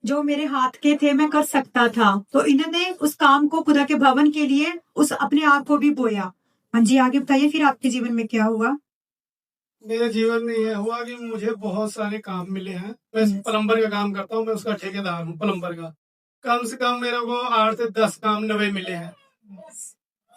जो मेरे हाथ के थे मैं कर सकता था, तो इन्होंने उस काम को खुदा के भवन के लिए उस अपने आप को भी बोया। हाँ जी, आगे बताइए फिर आपके जीवन में क्या हुआ? मेरे जीवन में ये हुआ कि मुझे बहुत सारे काम मिले हैं। मैं प्लम्बर का काम करता हूँ, मैं उसका ठेकेदार हूँ प्लम्बर का। कम से कम मेरे को 8 से 10 काम नए मिले हैं।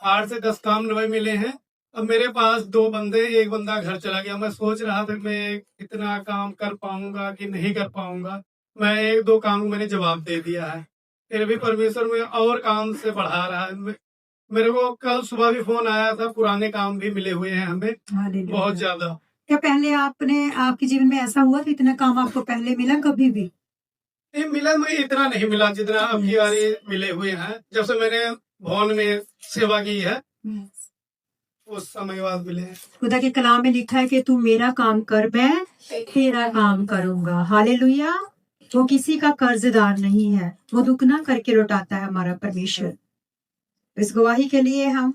8 से 10 काम नए मिले हैं। अब मेरे पास 2 बंदे, 1 बंदा घर चला गया। मैं सोच रहा था मैं इतना काम कर पाऊंगा कि नहीं कर पाऊंगा। मैं 1-2 काम को मैंने जवाब दे दिया है। फिर भी परमेश्वर मुझे और काम से बढ़ा रहा है। मेरे को कल सुबह भी फोन आया था, पुराने काम भी मिले हुए हैं हमें बहुत ज्यादा। क्या पहले आपके जीवन में ऐसा हुआ कि इतना काम आपको पहले मिला कभी भी? नहीं मिला, मुझे इतना नहीं मिला जितना अब की बारी मिले हुए हैं। जब से मैंने भवन में सेवा की है उस समय बाद मिले हैं। खुदा के कलाम में लिखा है कि तू मेरा काम कर, मैं तेरा काम करूंगा। हालेलुया। वो किसी का कर्जदार नहीं है, वो दुगना करके लौटाता है हमारा परमेश्वर। इस गवाही के लिए हम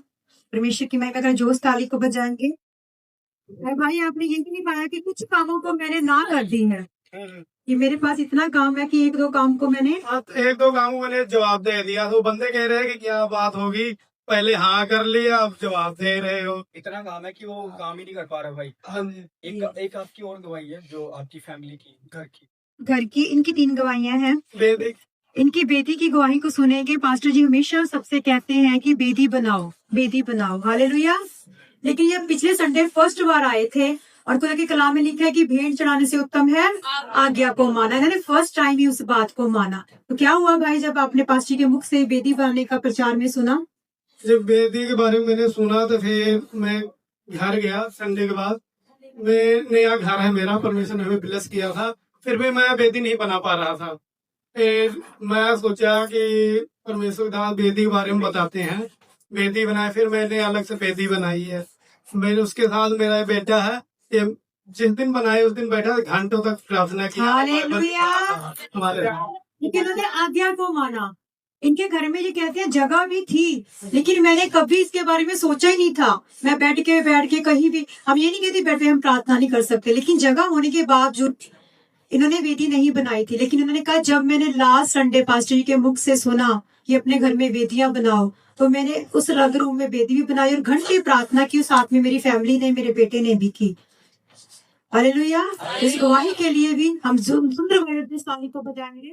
परमेश्वर की महिमा का जोश ताली को बजाएंगे। अरे भाई, आपने ये भी नहीं पाया कि कुछ कामों को मैंने ना कर दी है, कि मेरे पास इतना काम है कि 1-2 काम को मैंने 1-2 काम को मैंने जवाब दे दिया। तो बंदे कह रहे हैं कि क्या बात होगी, पहले हाँ कर लिया अब जवाब दे रहे हो। इतना काम है कि वो काम ही नहीं कर पा रहा भाई। हाँ जी। एक आपकी और गवाही है जो आपकी फैमिली की घर की इनकी 3 गवाहियां हैं। वेदिक इनकी बेटी की गवाही को सुनेंगे। पास्टर जी हमेशा सबसे कहते हैं कि बेदी बनाओ, बेदी बनाओ। हालेलुया। लेकिन ये पिछले संडे फर्स्ट बार आए थे और खुदा के कलाम में लिखा है कि भेंट चढ़ाने से उत्तम है आज्ञा को माना। इन्होंने फर्स्ट टाइम ही उस बात को माना। तो क्या हुआ भाई जब आपने पास्टर जी के मुख से बेदी बनाने का प्रचार में सुना? जब वेदी के बारे में मैंने सुना तो फिर मैं घर गया। संडे के बाद मैं, नया घर है मेरा, परमेश्वर ने हमें ब्लेस किया था, फिर भी मैं वेदी नहीं बना पा रहा था। फिर मैं सोचा कि परमेश्वर का वेदी के बारे में बताते हैं, वेदी बनाए। फिर मैंने अलग से वेदी बनाई है। मैंने उसके साथ मेरा बेटा है, ये जिस दिन बनाए उस दिन बैठा घंटों तक प्रार्थना की। हालेलुया। हमारे लेकिन इन्होंने आज्ञा को माना। इनके घर में ये कहते हैं जगह भी थी, लेकिन मैंने कभी इसके बारे में सोचा ही नहीं था। मैं बैठ के कहीं भी, हम ये नहीं कहते बैठे हम प्रार्थना नहीं कर सकते, लेकिन जगह होने के बावजूद इन्होंने वेदी नहीं बनाई थी। लेकिन इन्होंने कहा जब मैंने लास्ट संडे पास्टर जी के मुख से सुना कि अपने घर में वेदियां बनाओ, तो मैंने उस रंग रूम में वेदी भी बनाई और घंटे प्रार्थना की। साथ में मेरी फैमिली ने, मेरे बेटे ने भी की। हालेलुया। इस गवाही के लिए भी हम सुंदर को बजाएंगे।